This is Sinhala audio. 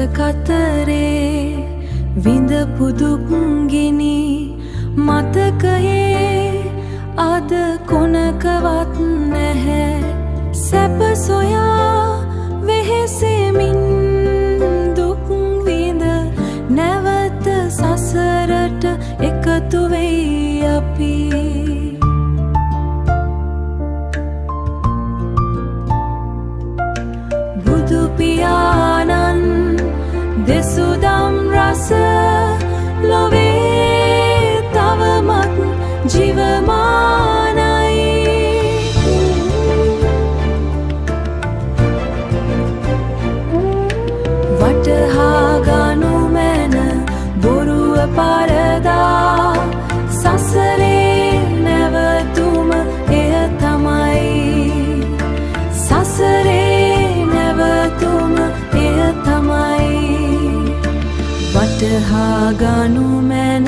කතරේ විඳපු දුක් ගිනි මතකයේ අද කොනකවත් නැහැ සැප සොයා වෙහෙසෙමින් දුක් විඳ නැවත සසරට එකතු වෙයි අපි බුදු පියාණන් දෙසුදම් රස ලොවේ තවමත් ජීවමානයි වටහා ගනු මැන බොරුව පරදා සසරේ නැවතුම එය තමයි සසරේ නැවතුම එය තමයි වටහා ගනු මැන